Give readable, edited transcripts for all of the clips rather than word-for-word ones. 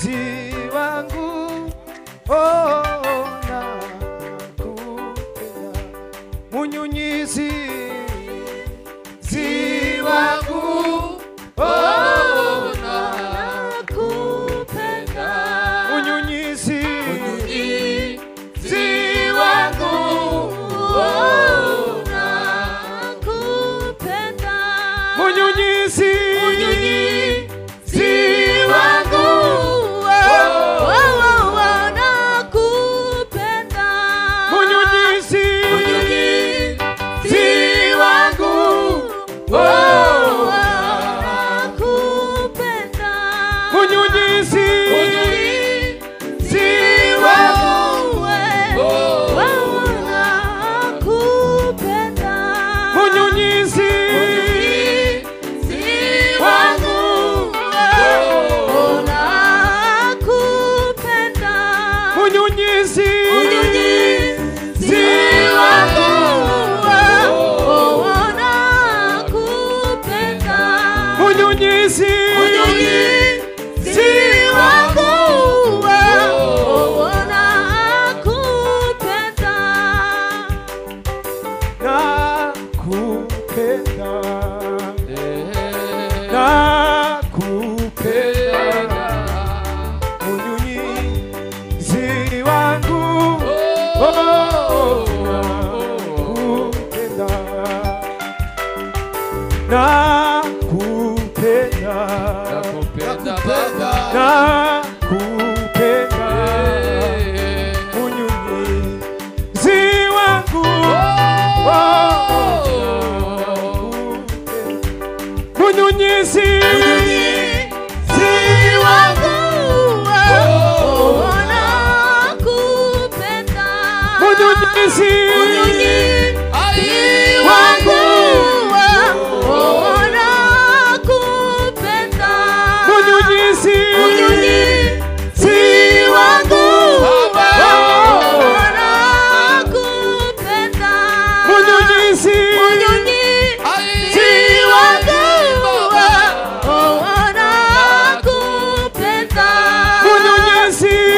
wangu, oh, nakupenda. Munyunyizi wangu, oh, nakupenda. Munyunyizi wangu, oh, nakupenda. Munyunyizi wangu, oh, nakupenda. Munyunyizi wangu, oh, nakupenda. Munyunyizi wangu, oh, nakupenda. Munyunyizi wangu, oh, nakupenda. Munyunyizi wangu, oh, nakupenda. Munyunyizi wangu, oh, nakupenda. Nakupenda, nakupenda. Munyunyizi wangu, oh, nakupenda. Nakupenda, nakupenda. Munyunyizi wangu, oh, munyunyizi wangu, oh, nakupenda. Munyunyizi wangu, oh, nakupenda. Munyunyizi wangu, oh, nakupenda. Munyunyizi wangu, oh, nakupenda.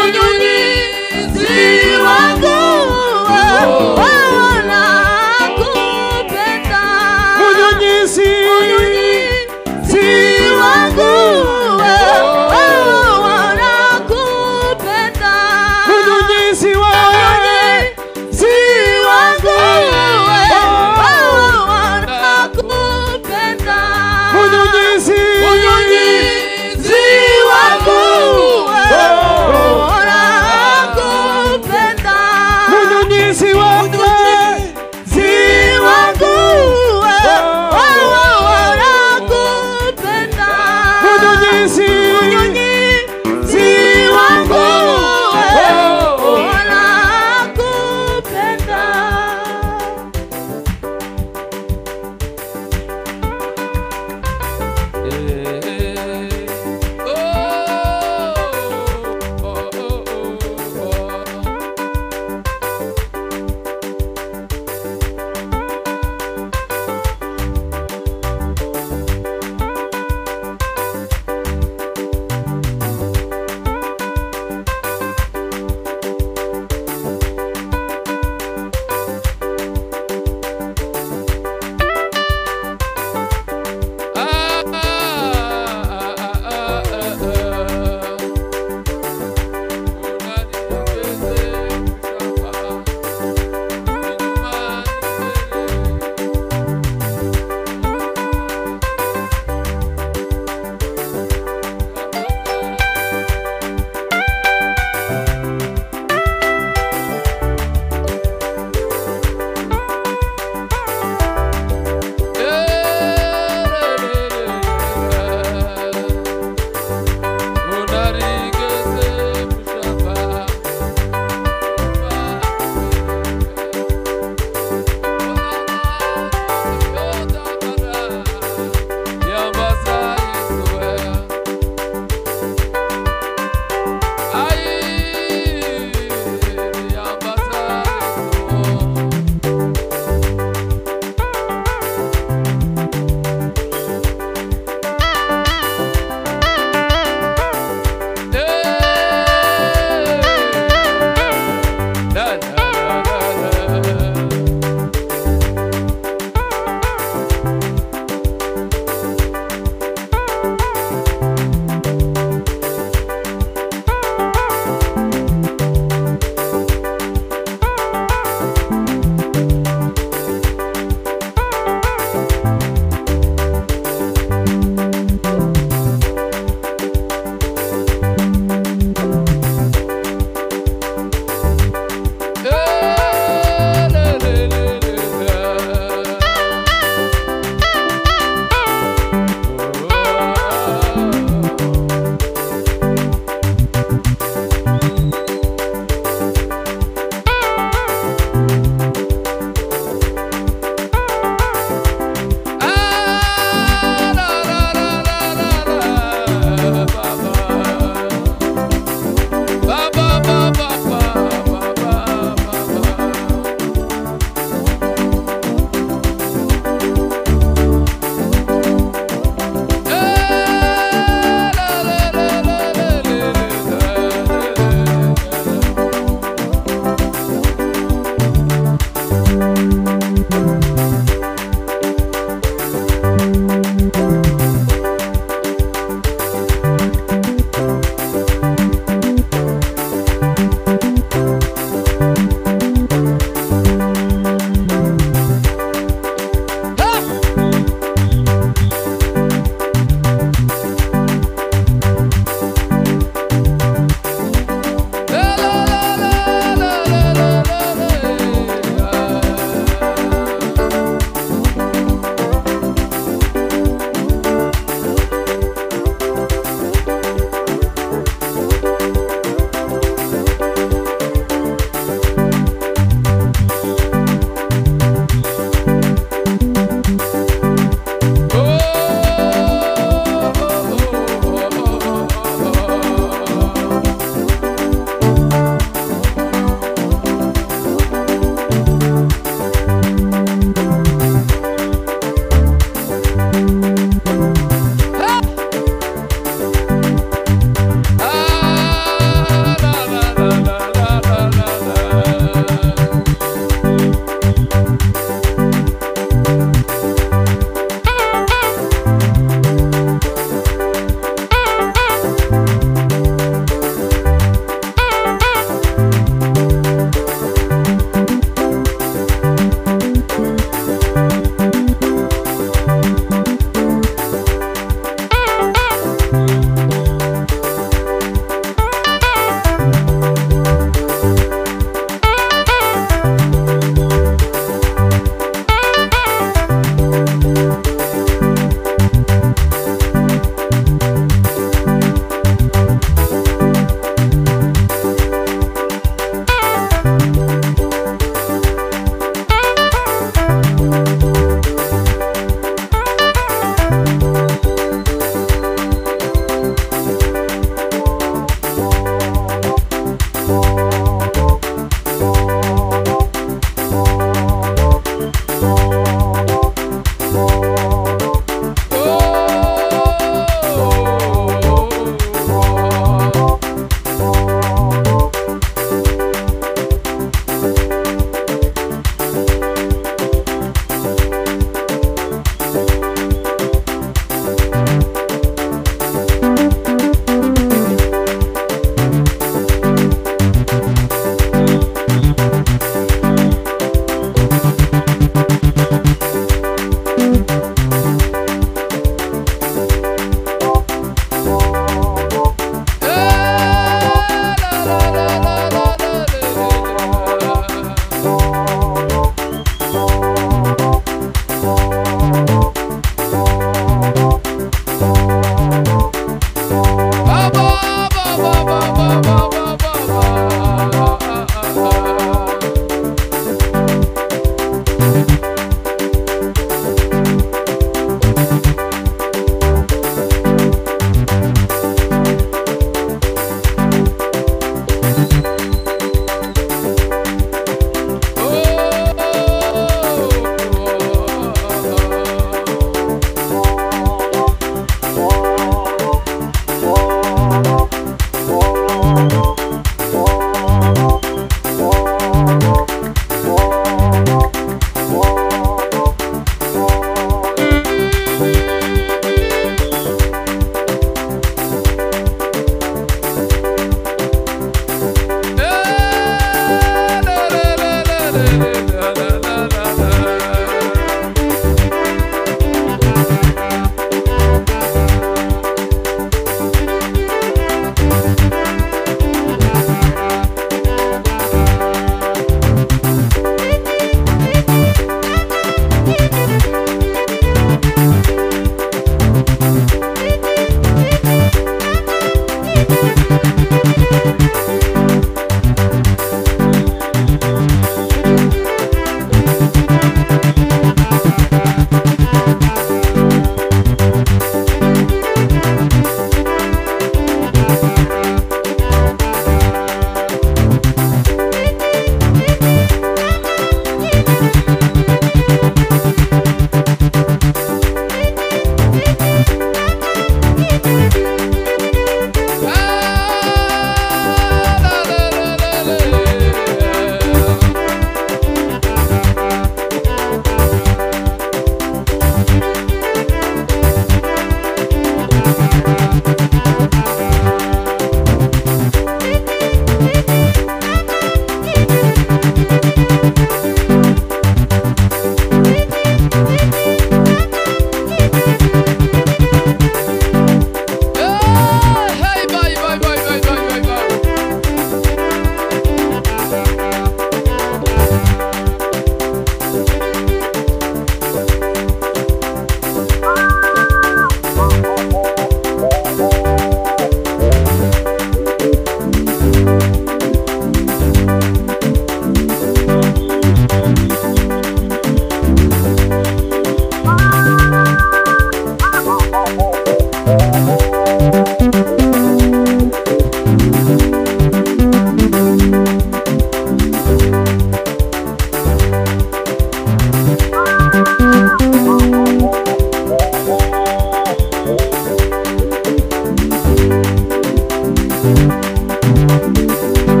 Munyunyizi wangu, oh, nakupenda. Munyunyizi wangu, oh, nakupenda. Munyunyizi wangu, oh, nakupenda. Munyunyizi wangu, oh, nakupenda. Munyunyizi wangu, oh, nakupenda.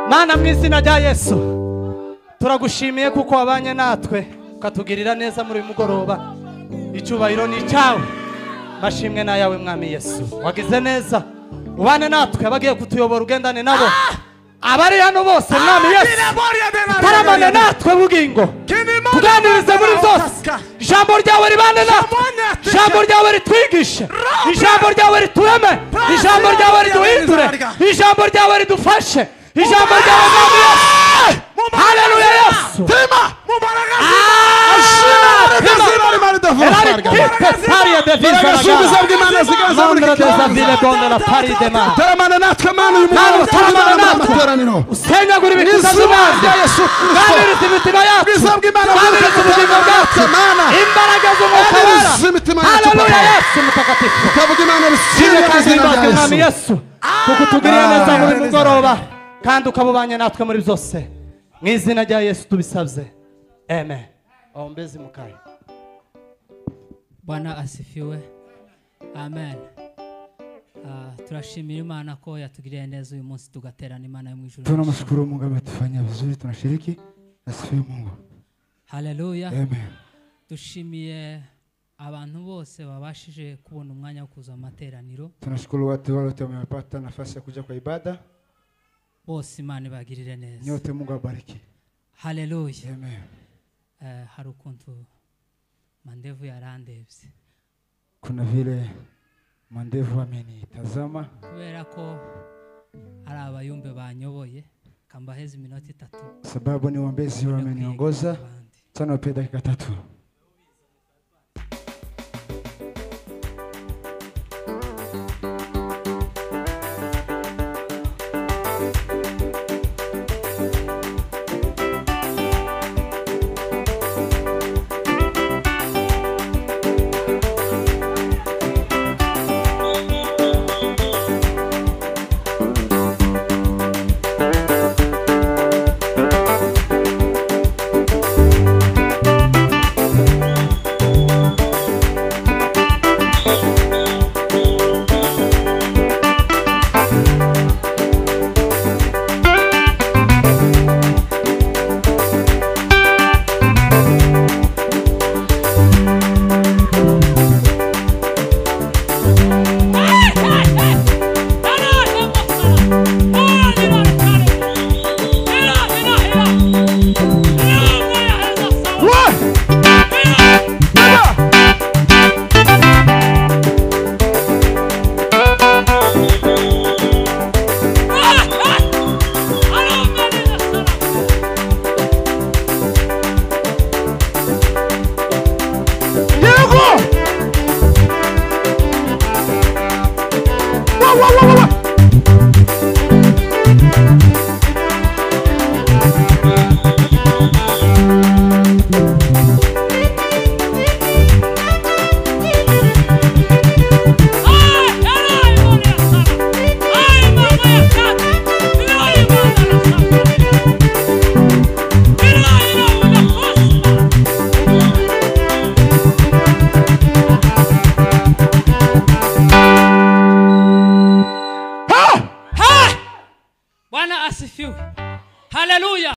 Mana mw'izina rya Yesu turagushimiye kuko wabanye natwe ukatugirira neza muri uyu mugoroba. Icyubahiro ni cyawe, mashimwe na yawe mwami Yesu. Wagize neza ubane natwe, abagiye kutuyobora ugendane nabo, abari hano bose mwami Yesu taramane natwe bugingo, tuganirize muri zose. Ijambo ryawe ribane natwe, ijambo ryawe ritwigishe, ijambo ryawe ritureme, ijambo ryawe riduhindure, ijambo ryawe ridufashe, ijambo ryawe mwami Yesu. Haleluya Yesu. Tema mubaraka kandi ukabubanye natwe muri byose. Mw'izina rya Yesu tubisabye. Amen. Ombezi mukaye. Bwana asifiwe. Amen. Tunashimira Imana ko yatugiriye neza uyu munsi tugaterana Imana yo mwijuru. Tunamshukuru Mungu ametufanyia vizuri, tunashiriki. Asifiwe Mungu. Haleluya. Amen. Dushimiye abantu bose babashije kubona umwanya wo kuza amateraniro. Tunashukuru watu wote wamepata nafasi ya kuja kwa ibada. Bose Imana ibagirire neza. Nyote Mungu abariki. Haleluya. Amen. Hari ukuntu mandevu yarandevye. Kuna vile mandevu amenitazama kubera ko ari abayumbe banyoboye kambaheza iminota 3 sababu ni waombezi wameniongoza sana pia dakika 3. Bwana asifiwe. Haleluya.